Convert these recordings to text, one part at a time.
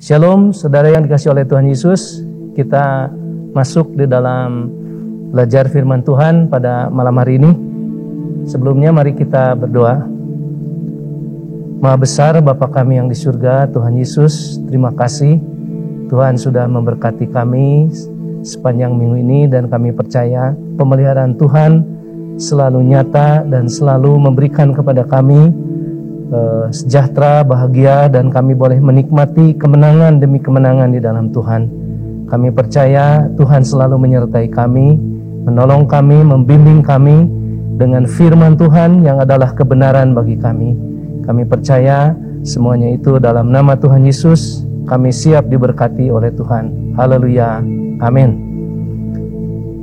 Shalom, saudara yang dikasihi oleh Tuhan Yesus. Kita masuk di dalam belajar firman Tuhan pada malam hari ini. Sebelumnya mari kita berdoa. Maha besar Bapa kami yang di surga, Tuhan Yesus, terima kasih Tuhan sudah memberkati kami sepanjang minggu ini, dan kami percaya pemeliharaan Tuhan selalu nyata dan selalu memberikan kepada kami sejahtera, bahagia, dan kami boleh menikmati kemenangan demi kemenangan di dalam Tuhan. Kami percaya Tuhan selalu menyertai kami, menolong kami, membimbing kami dengan firman Tuhan yang adalah kebenaran bagi kami. Kami percaya semuanya itu dalam nama Tuhan Yesus. Kami siap diberkati oleh Tuhan. Haleluya. Amin.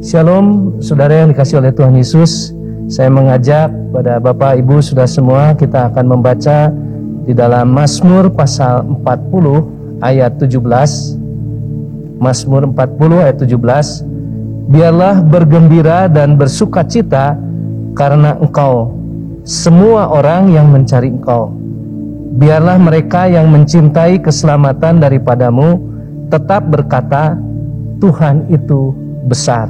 Shalom, saudara yang dikasihi oleh Tuhan Yesus. Saya mengajak pada Bapak Ibu sudah semua, kita akan membaca di dalam Mazmur pasal 40 ayat 17. Mazmur 40 ayat 17. Biarlah bergembira dan bersukacita karena Engkau, semua orang yang mencari Engkau. Biarlah mereka yang mencintai keselamatan daripadamu tetap berkata, Tuhan itu besar.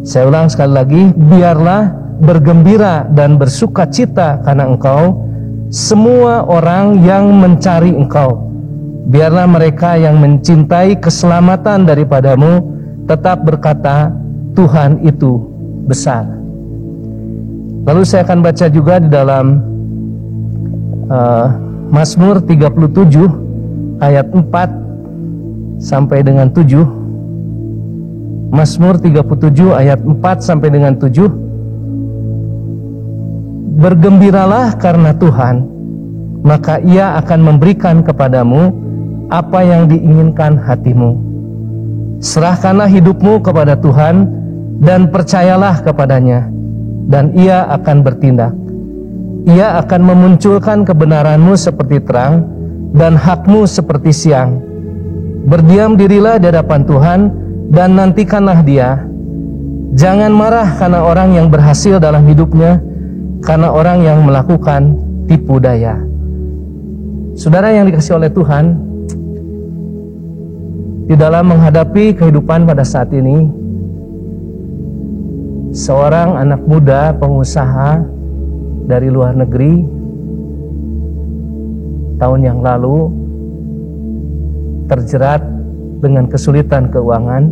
Saya ulang sekali lagi, biarlah bergembira dan bersukacita karena Engkau, semua orang yang mencari Engkau. Biarlah mereka yang mencintai keselamatan daripadamu tetap berkata, Tuhan itu besar. Lalu saya akan baca juga di dalam Mazmur 37 ayat 4 sampai dengan 7. Mazmur 37 ayat 4 sampai dengan 7. Bergembiralah karena Tuhan, maka Ia akan memberikan kepadamu apa yang diinginkan hatimu. Serahkanlah hidupmu kepada Tuhan dan percayalah kepadanya, dan Ia akan bertindak. Ia akan memunculkan kebenaranmu seperti terang dan hakmu seperti siang. Berdiam dirilah di hadapan Tuhan dan nantikanlah Dia. Jangan marah karena orang yang berhasil dalam hidupnya, karena orang yang melakukan tipu daya. Saudara yang dikasihi oleh Tuhan, di dalam menghadapi kehidupan pada saat ini, seorang anak muda pengusaha dari luar negeri tahun yang lalu terjerat dengan kesulitan keuangan,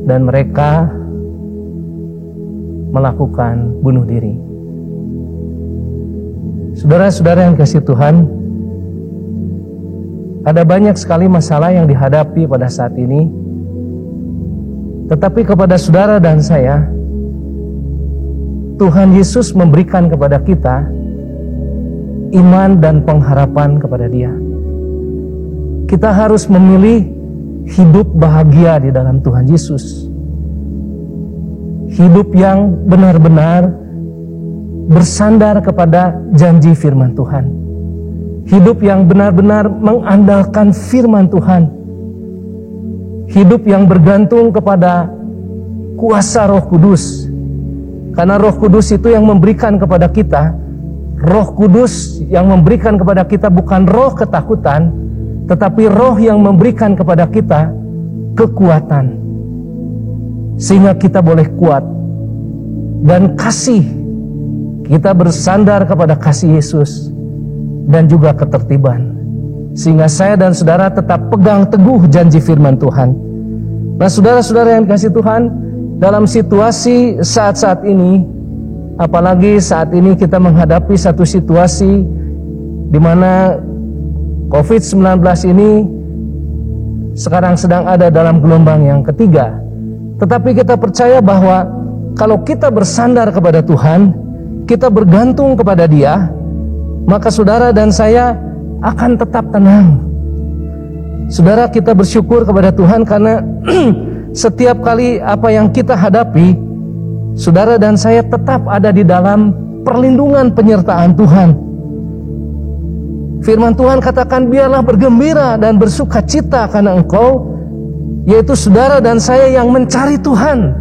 dan mereka melakukan bunuh diri. Saudara-saudara yang dikasihi Tuhan, ada banyak sekali masalah yang dihadapi pada saat ini, tetapi kepada saudara dan saya, Tuhan Yesus memberikan kepada kita iman dan pengharapan kepada Dia. Kita harus memilih hidup bahagia di dalam Tuhan Yesus. Hidup yang benar-benar bersandar kepada janji firman Tuhan. Hidup yang benar-benar mengandalkan firman Tuhan. Hidup yang bergantung kepada kuasa Roh Kudus. Karena Roh Kudus itu yang memberikan kepada kita. Roh Kudus yang memberikan kepada kita bukan roh ketakutan, tetapi roh yang memberikan kepada kita kekuatan, sehingga kita boleh kuat dan kasih. Kita bersandar kepada kasih Yesus dan juga ketertiban, sehingga saya dan saudara tetap pegang teguh janji firman Tuhan. Nah, saudara-saudara yang dikasihi Tuhan, dalam situasi saat-saat ini, apalagi saat ini kita menghadapi satu situasi di mana COVID-19 ini sekarang sedang ada dalam gelombang yang ketiga. Tetapi kita percaya bahwa kalau kita bersandar kepada Tuhan, kita bergantung kepada Dia, maka saudara dan saya akan tetap tenang. Saudara, kita bersyukur kepada Tuhan karena setiap kali apa yang kita hadapi, saudara dan saya tetap ada di dalam perlindungan penyertaan Tuhan. Firman Tuhan katakan, biarlah bergembira dan bersukacita karena Engkau, yaitu saudara dan saya yang mencari Tuhan.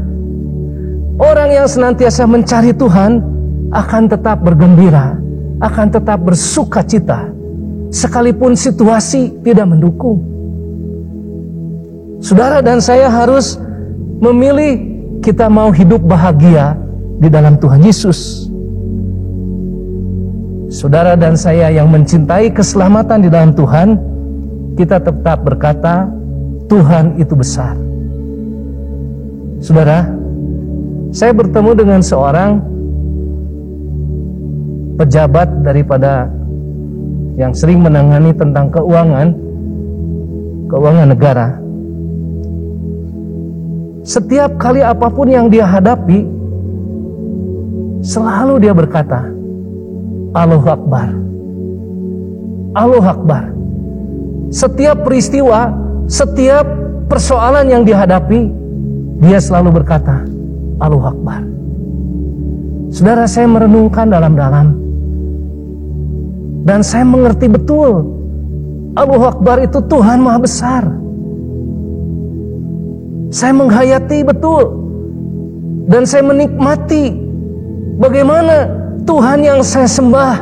Orang yang senantiasa mencari Tuhan akan tetap bergembira. akan tetap bersuka cita sekalipun situasi tidak mendukung. Saudara dan saya harus memilih, kita mau hidup bahagia di dalam Tuhan Yesus. Saudara dan saya yang mencintai keselamatan di dalam Tuhan, kita tetap berkata, Tuhan itu besar. Saudara, saya bertemu dengan seorang pejabat daripada yang sering menangani tentang keuangan negara. Setiap kali apapun yang dia hadapi, selalu dia berkata, Allahu Akbar, Allahu Akbar. Setiap peristiwa, setiap persoalan yang dihadapi, dia selalu berkata, Allahu Akbar. Saudara, saya merenungkan dalam-dalam, dan saya mengerti betul, Allahu Akbar itu Tuhan Maha Besar. Saya menghayati betul, dan saya menikmati bagaimana Tuhan yang saya sembah,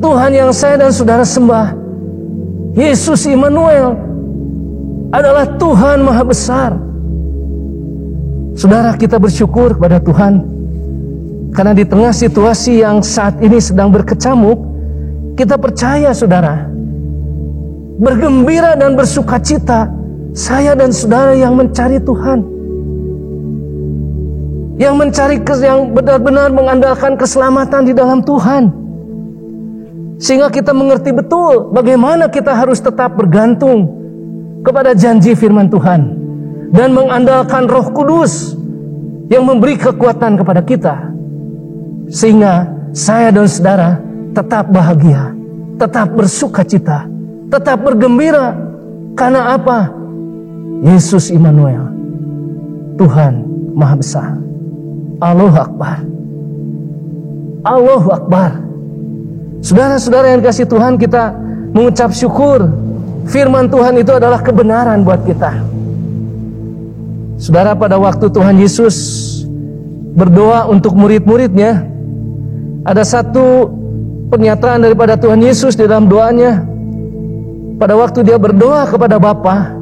Tuhan yang saya dan saudara sembah, Yesus Immanuel, adalah Tuhan Maha Besar. Saudara, kita bersyukur kepada Tuhan, karena di tengah situasi yang saat ini sedang berkecamuk, kita percaya saudara, bergembira dan bersukacita, saya dan saudara yang mencari Tuhan, yang benar-benar mengandalkan keselamatan di dalam Tuhan, sehingga kita mengerti betul bagaimana kita harus tetap bergantung kepada janji firman Tuhan dan mengandalkan Roh Kudus yang memberi kekuatan kepada kita, sehingga saya dan saudara tetap bahagia, tetap bersukacita, tetap bergembira. Karena apa? Yesus Immanuel, Tuhan Maha Besar. Allahu Akbar, Allahu Akbar. Saudara-saudara yang dikasihi Tuhan, kita mengucap syukur firman Tuhan itu adalah kebenaran buat kita. Saudara, pada waktu Tuhan Yesus berdoa untuk murid-muridnya, ada satu pernyataan daripada Tuhan Yesus di dalam doanya. Pada waktu dia berdoa kepada Bapa,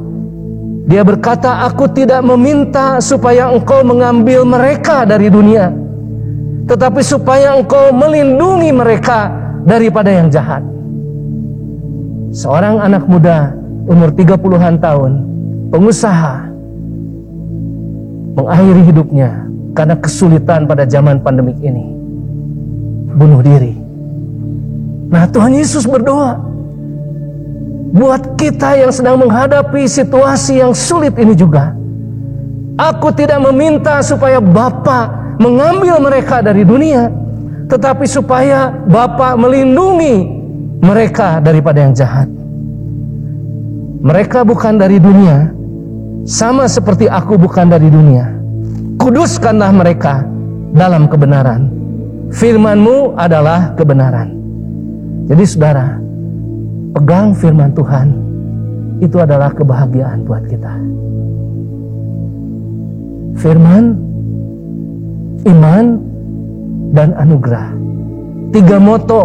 dia berkata, Aku tidak meminta supaya Engkau mengambil mereka dari dunia, tetapi supaya Engkau melindungi mereka daripada yang jahat. Seorang anak muda umur 30-an tahun, pengusaha, mengakhiri hidupnya karena kesulitan pada zaman pandemik ini, bunuh diri. Nah, Tuhan Yesus berdoa buat kita yang sedang menghadapi situasi yang sulit ini juga. Aku tidak meminta supaya Bapa mengambil mereka dari dunia, tetapi supaya Bapa melindungi mereka daripada yang jahat. Mereka bukan dari dunia, sama seperti aku bukan dari dunia. Kuduskanlah mereka dalam kebenaran. Firman-Mu adalah kebenaran. Jadi saudara, pegang firman Tuhan, itu adalah kebahagiaan buat kita. Firman, iman, dan anugerah. 3 moto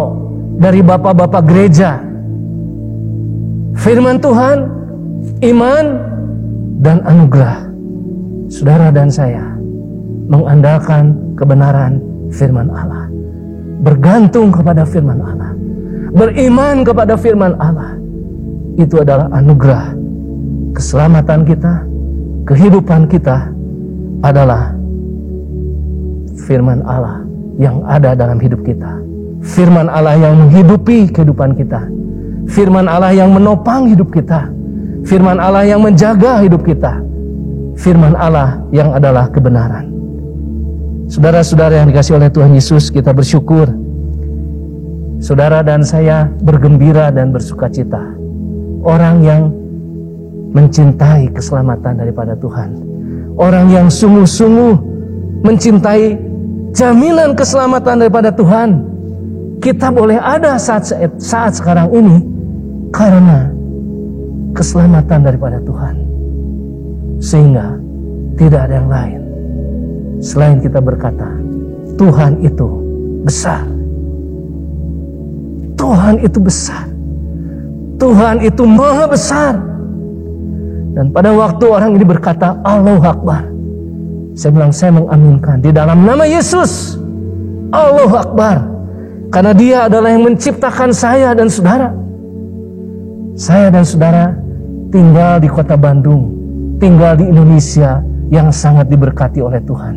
dari bapak-bapak gereja. Firman Tuhan, iman, dan anugerah. Saudara dan saya mengandalkan kebenaran firman Allah, bergantung kepada firman Allah, beriman kepada firman Allah. Itu adalah anugerah. Keselamatan kita, kehidupan kita adalah firman Allah yang ada dalam hidup kita. Firman Allah yang menghidupi kehidupan kita. Firman Allah yang menopang hidup kita. Firman Allah yang menjaga hidup kita. Firman Allah yang adalah kebenaran. Saudara-saudara yang dikasihi oleh Tuhan Yesus, kita bersyukur. Saudara dan saya bergembira dan bersukacita. Orang yang mencintai keselamatan daripada Tuhan. Orang yang sungguh-sungguh mencintai jaminan keselamatan daripada Tuhan. Kita boleh ada saat sekarang ini karena keselamatan daripada Tuhan. Sehingga tidak ada yang lain selain kita berkata, Tuhan itu besar. Tuhan itu besar. Tuhan itu maha besar. Dan pada waktu orang ini berkata Allahu Akbar, saya bilang, saya mengaminkan di dalam nama Yesus. Allahu Akbar. Karena Dia adalah yang menciptakan saya dan saudara. Saya dan saudara tinggal di kota Bandung, tinggal di Indonesia yang sangat diberkati oleh Tuhan.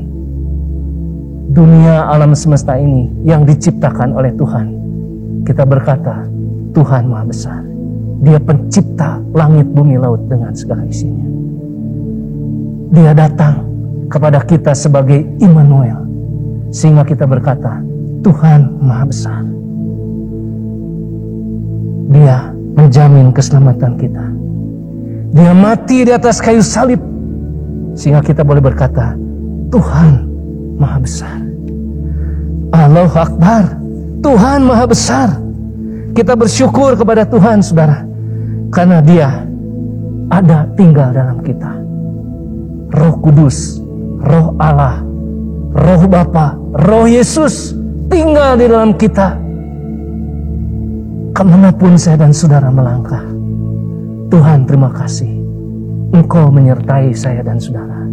Dunia alam semesta ini yang diciptakan oleh Tuhan. Kita berkata, Tuhan Maha Besar. Dia pencipta langit, bumi, laut dengan segala isinya. Dia datang kepada kita sebagai Immanuel, sehingga kita berkata, Tuhan Maha Besar. Dia menjamin keselamatan kita. Dia mati di atas kayu salib, sehingga kita boleh berkata, Tuhan Maha Besar. Allahu Akbar. Tuhan Maha Besar. Kita bersyukur kepada Tuhan, saudara, karena Dia ada tinggal dalam kita. Roh Kudus, Roh Allah, Roh Bapa, Roh Yesus tinggal di dalam kita. Kemanapun saya dan saudara melangkah, Tuhan terima kasih, Engkau menyertai saya dan saudara,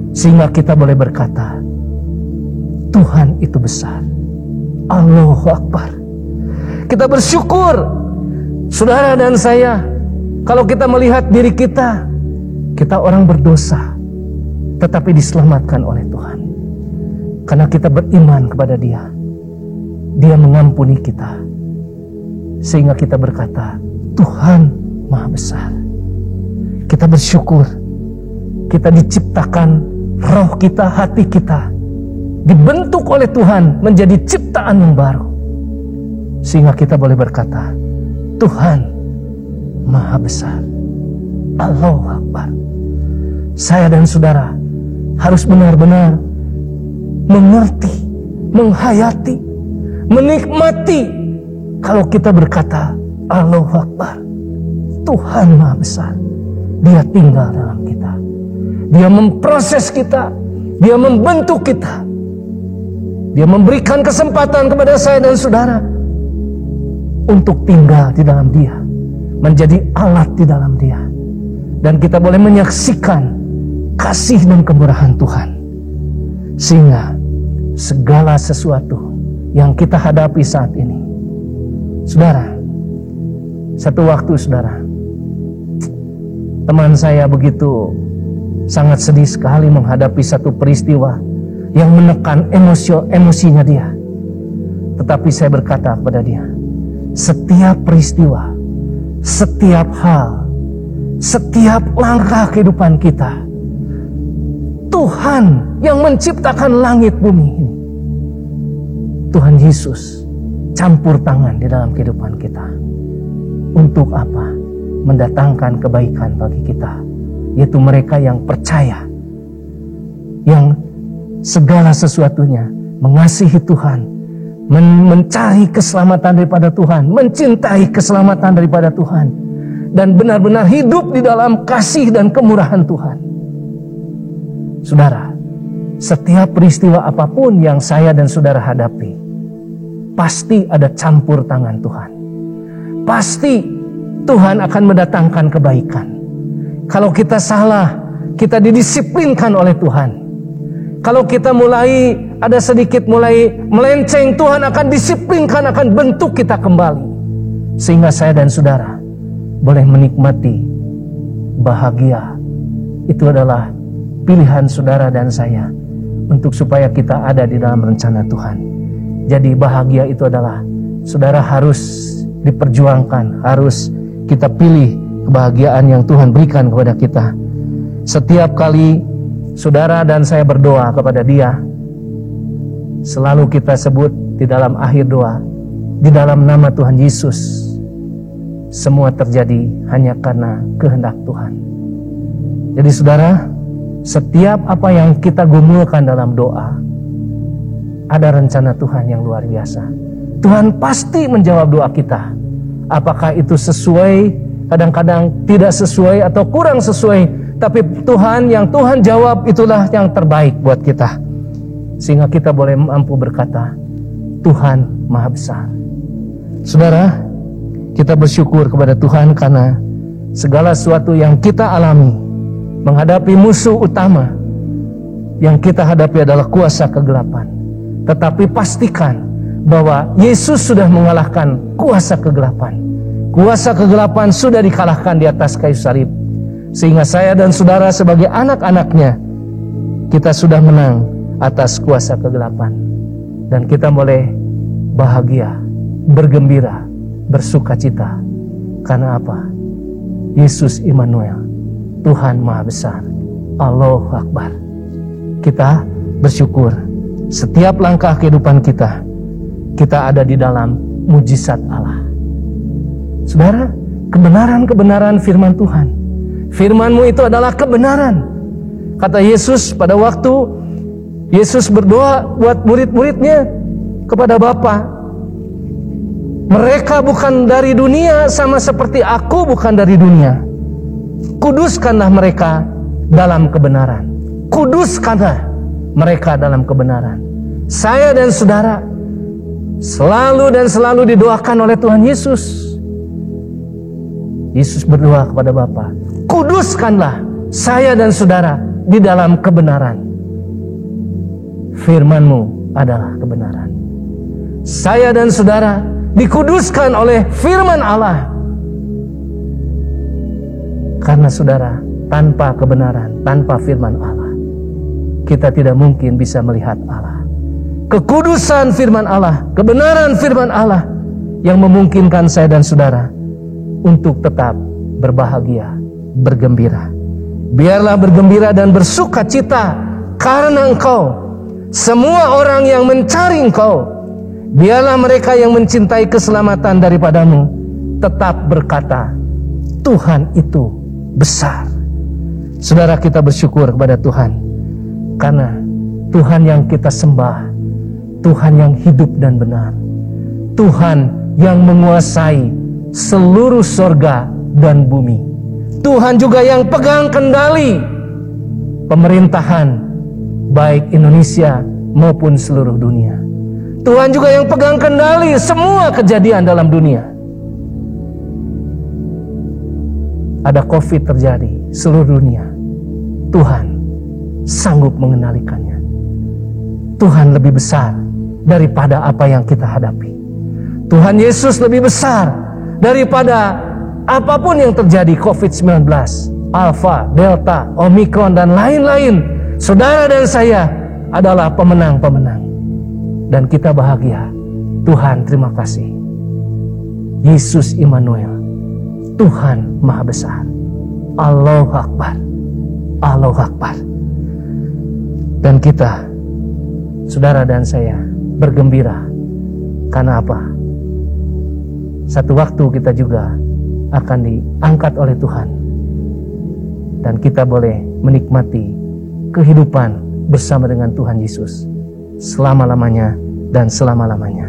sehingga kita boleh berkata, Tuhan itu besar. Allahu Akbar. Kita bersyukur, saudara dan saya, kalau kita melihat diri kita, kita orang berdosa, tetapi diselamatkan oleh Tuhan. Karena kita beriman kepada Dia. Dia mengampuni kita, sehingga kita berkata, Tuhan Maha Besar. Kita bersyukur, kita diciptakan, roh kita, hati kita dibentuk oleh Tuhan menjadi ciptaan yang baru, sehingga kita boleh berkata, Tuhan Maha Besar. Allahu Akbar. Saya dan saudara harus benar-benar mengerti, menghayati, menikmati kalau kita berkata Allahu Akbar. Tuhan Maha Besar. Dia tinggal dalam kita. Dia memproses kita. Dia membentuk kita. Dia memberikan kesempatan kepada saya dan saudara untuk tinggal di dalam Dia, menjadi alat di dalam Dia. Dan kita boleh menyaksikan kasih dan kemurahan Tuhan, sehingga segala sesuatu yang kita hadapi saat ini, saudara, satu waktu saudara, teman saya begitu sangat sedih sekali menghadapi satu peristiwa yang menekan emosinya dia. Tetapi saya berkata kepada dia, setiap peristiwa, setiap hal, setiap langkah kehidupan kita, Tuhan yang menciptakan langit bumi ini, Tuhan Yesus campur tangan di dalam kehidupan kita. Untuk apa? Mendatangkan kebaikan bagi kita, yaitu mereka yang percaya, yang segala sesuatunya mengasihi Tuhan, mencari keselamatan daripada Tuhan, mencintai keselamatan daripada Tuhan, dan benar-benar hidup di dalam kasih dan kemurahan Tuhan. Saudara, setiap peristiwa apapun yang saya dan saudara hadapi, pasti ada campur tangan Tuhan. Pasti Tuhan akan mendatangkan kebaikan. Kalau kita salah, kita didisiplinkan oleh Tuhan. Kalau kita mulai ada sedikit mulai melenceng, Tuhan akan disiplinkan, akan bentuk kita kembali. Sehingga saya dan saudara boleh menikmati bahagia. Itu adalah pilihan saudara dan saya untuk supaya kita ada di dalam rencana Tuhan. Jadi bahagia itu adalah saudara harus diperjuangkan, harus kita pilih kebahagiaan yang Tuhan berikan kepada kita. Setiap kali saudara dan saya berdoa kepada Dia, selalu kita sebut di dalam akhir doa, di dalam nama Tuhan Yesus. Semua terjadi hanya karena kehendak Tuhan. Jadi saudara, setiap apa yang kita gumulkan dalam doa, ada rencana Tuhan yang luar biasa. Tuhan pasti menjawab doa kita. Apakah itu sesuai, kadang-kadang tidak sesuai atau kurang sesuai, tapi Tuhan yang Tuhan jawab itulah yang terbaik buat kita. Sehingga kita boleh mampu berkata, Tuhan Maha Besar. Saudara, kita bersyukur kepada Tuhan karena segala sesuatu yang kita alami menghadapi musuh utama yang kita hadapi adalah kuasa kegelapan. Tetapi pastikan bahwa Yesus sudah mengalahkan kuasa kegelapan. Kuasa kegelapan sudah dikalahkan di atas kayu salib. Sehingga saya dan saudara sebagai anak-anaknya, kita sudah menang atas kuasa kegelapan. Dan kita boleh bahagia, bergembira, bersukacita. Karena apa? Yesus Immanuel, Tuhan Maha Besar, Allahu Akbar. Kita bersyukur setiap langkah kehidupan kita ada di dalam mujizat Allah. Saudara, kebenaran-kebenaran firman Tuhan. Firman-Mu itu adalah kebenaran. Kata Yesus pada waktu Yesus berdoa buat murid-muridnya kepada Bapa. Mereka bukan dari dunia sama seperti aku bukan dari dunia. Kuduskanlah mereka dalam kebenaran. Kuduskanlah mereka dalam kebenaran. Saya dan saudara selalu dan selalu didoakan oleh Tuhan Yesus. Yesus berdoa kepada Bapa, kuduskanlah saya dan saudara di dalam kebenaran. Firman-Mu adalah kebenaran. Saya dan saudara dikuduskan oleh firman Allah. Karena saudara, tanpa kebenaran, tanpa firman Allah, kita tidak mungkin bisa melihat Allah. Kekudusan firman Allah, kebenaran firman Allah yang memungkinkan saya dan saudara untuk tetap berbahagia, bergembira. Biarlah bergembira dan bersukacita karena Engkau. Semua orang yang mencari Engkau, biarlah mereka yang mencintai keselamatan daripada-Mu tetap berkata, Tuhan itu besar. Saudara, kita bersyukur kepada Tuhan karena Tuhan yang kita sembah, Tuhan yang hidup dan benar, Tuhan yang menguasai seluruh sorga dan bumi, Tuhan juga yang pegang kendali pemerintahan baik Indonesia maupun seluruh dunia. Tuhan juga yang pegang kendali semua kejadian dalam dunia. Ada COVID terjadi seluruh dunia, Tuhan sanggup mengendalikannya. Tuhan lebih besar daripada apa yang kita hadapi. Tuhan Yesus lebih besar daripada apapun yang terjadi, COVID-19, Alpha, Delta, Omikron, dan lain-lain. Saudara dan saya adalah pemenang-pemenang. Dan kita bahagia. Tuhan, terima kasih. Yesus Immanuel, Tuhan Maha Besar. Allahu Akbar. Allahu Akbar. Dan kita, saudara dan saya, bergembira. Karena apa? Satu waktu kita juga akan diangkat oleh Tuhan. Dan kita boleh menikmati kehidupan bersama dengan Tuhan Yesus selama-lamanya dan selama-lamanya.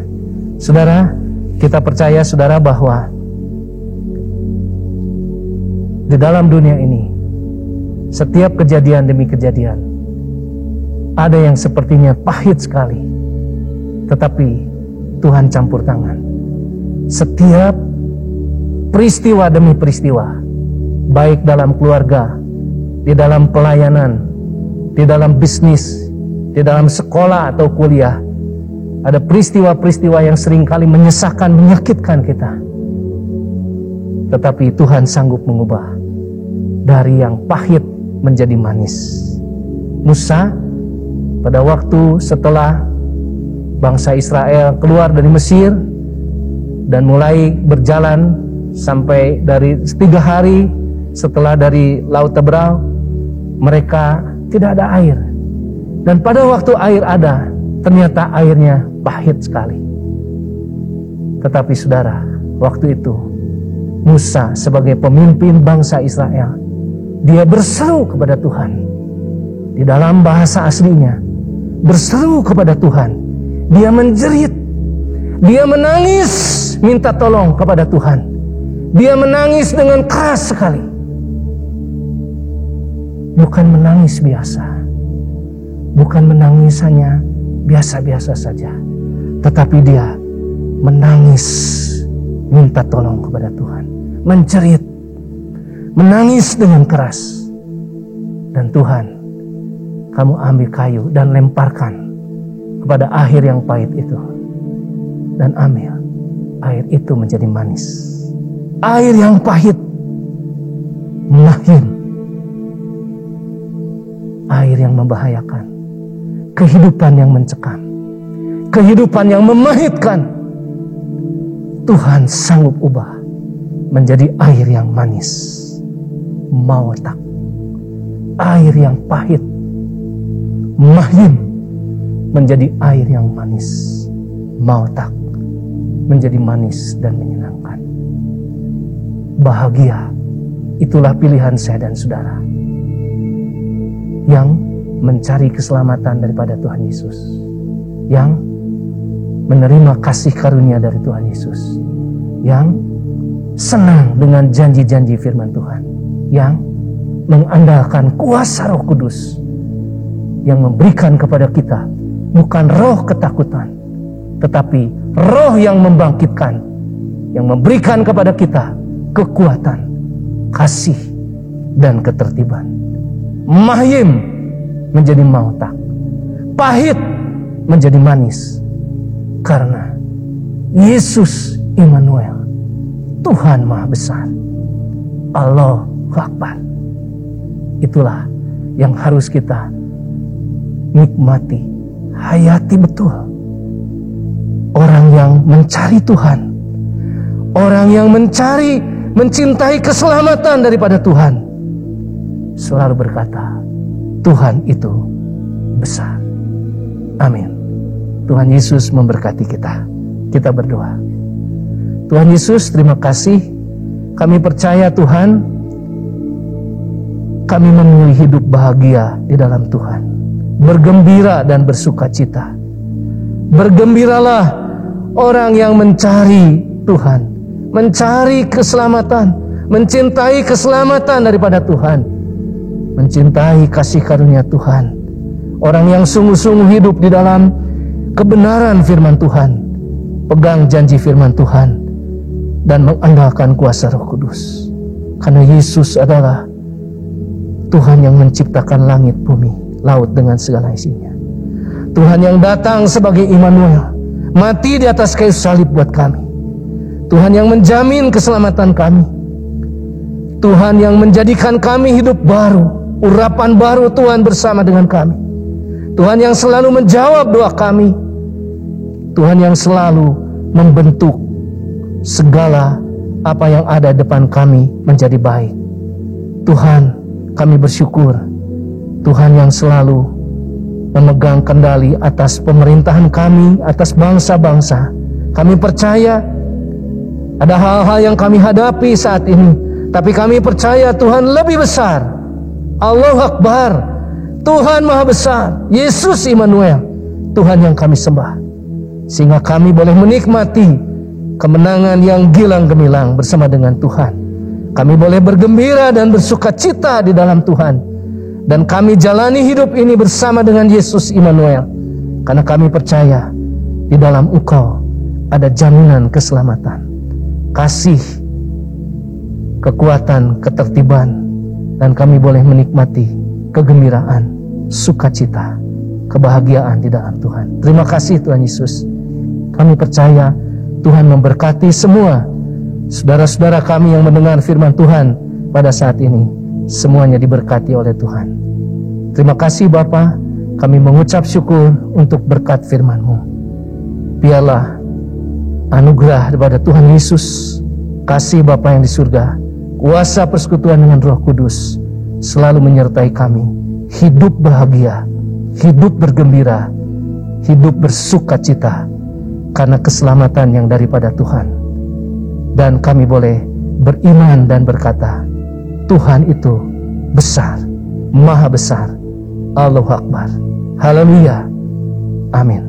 Saudara, kita percaya saudara bahwa di dalam dunia ini setiap kejadian demi kejadian ada yang sepertinya pahit sekali, tetapi Tuhan campur tangan. Setiap peristiwa demi peristiwa, baik dalam keluarga, di dalam pelayanan, di dalam bisnis, di dalam sekolah atau kuliah, ada peristiwa-peristiwa yang seringkali menyesakkan, menyakitkan kita. Tetapi Tuhan sanggup mengubah dari yang pahit menjadi manis. Musa pada waktu setelah bangsa Israel keluar dari Mesir dan mulai berjalan sampai dari 3 hari setelah dari Laut Teberau, mereka tidak ada air. Dan pada waktu air ada, ternyata airnya pahit sekali. Tetapi saudara, waktu itu Musa sebagai pemimpin bangsa Israel, dia berseru kepada Tuhan. Di dalam bahasa aslinya, berseru kepada Tuhan. Dia menjerit, dia menangis, minta tolong kepada Tuhan. Dia menangis dengan keras sekali. Bukan menangis biasa, bukan menangis hanya biasa-biasa saja, tetapi dia menangis minta tolong kepada Tuhan, menjerit, menangis dengan keras. Dan Tuhan, kamu ambil kayu dan lemparkan kepada air yang pahit itu, dan ambil air itu menjadi manis. Air yang pahit, mahim, air yang membahayakan, kehidupan yang mencekam, kehidupan yang memahitkan, Tuhan sanggup ubah menjadi air yang manis. Mautak, air yang pahit, mahim, menjadi air yang manis. Mautak, menjadi manis dan menyenangkan. Bahagia, itulah pilihan saya dan saudara yang mencari keselamatan daripada Tuhan Yesus, yang menerima kasih karunia dari Tuhan Yesus, yang senang dengan janji-janji firman Tuhan, yang mengandalkan kuasa Roh Kudus yang memberikan kepada kita bukan roh ketakutan, tetapi roh yang membangkitkan, yang memberikan kepada kita kekuatan, kasih, dan ketertiban. Mahim menjadi mautak, pahit menjadi manis, karena Yesus Immanuel, Tuhan Maha Besar, Allahu Akbar. Itulah yang harus kita nikmati, hayati betul. Orang yang mencari Tuhan, orang yang mencintai keselamatan daripada Tuhan, selalu berkata, Tuhan itu besar. Amin. Tuhan Yesus memberkati kita. Kita berdoa. Tuhan Yesus, terima kasih. Kami percaya Tuhan, kami memilih hidup bahagia di dalam Tuhan, bergembira dan bersuka cita. Bergembiralah orang yang mencari Tuhan, mencari keselamatan, mencintai keselamatan daripada Tuhan, mencintai kasih karunia Tuhan. Orang yang sungguh-sungguh hidup di dalam kebenaran firman Tuhan, pegang janji firman Tuhan, dan mengandalkan kuasa Roh Kudus. Karena Yesus adalah Tuhan yang menciptakan langit, bumi, laut dengan segala isinya. Tuhan yang datang sebagai Immanuel, mati di atas kayu salib buat kami. Tuhan yang menjamin keselamatan kami. Tuhan yang menjadikan kami hidup baru, urapan baru Tuhan bersama dengan kami. Tuhan yang selalu menjawab doa kami. Tuhan yang selalu membentuk segala apa yang ada depan kami menjadi baik. Tuhan, kami bersyukur. Tuhan yang selalu memegang kendali atas pemerintahan kami, atas bangsa-bangsa. Kami percaya ada hal-hal yang kami hadapi saat ini, tapi kami percaya Tuhan lebih besar. Allahu Akbar. Tuhan Maha Besar, Yesus Immanuel, Tuhan yang kami sembah. Sehingga kami boleh menikmati kemenangan yang gilang gemilang bersama dengan Tuhan. Kami boleh bergembira dan bersuka cita di dalam Tuhan. Dan kami jalani hidup ini bersama dengan Yesus Immanuel. Karena kami percaya di dalam Engkau ada jaminan keselamatan, kasih, kekuatan, ketertiban. Dan kami boleh menikmati kegembiraan, sukacita, kebahagiaan di dalam Tuhan. Terima kasih Tuhan Yesus. Kami percaya Tuhan memberkati semua saudara-saudara kami yang mendengar firman Tuhan pada saat ini. Semuanya diberkati oleh Tuhan. Terima kasih Bapa. Kami mengucap syukur untuk berkat firman-Mu. Biarlah anugerah daripada Tuhan Yesus, kasih Bapa yang di surga, kuasa persekutuan dengan Roh Kudus selalu menyertai kami. Hidup bahagia, hidup bergembira, hidup bersuka cita karena keselamatan yang daripada Tuhan. Dan kami boleh beriman dan berkata, Tuhan itu besar, Maha Besar. Allahu Akbar. Haleluya. Amin.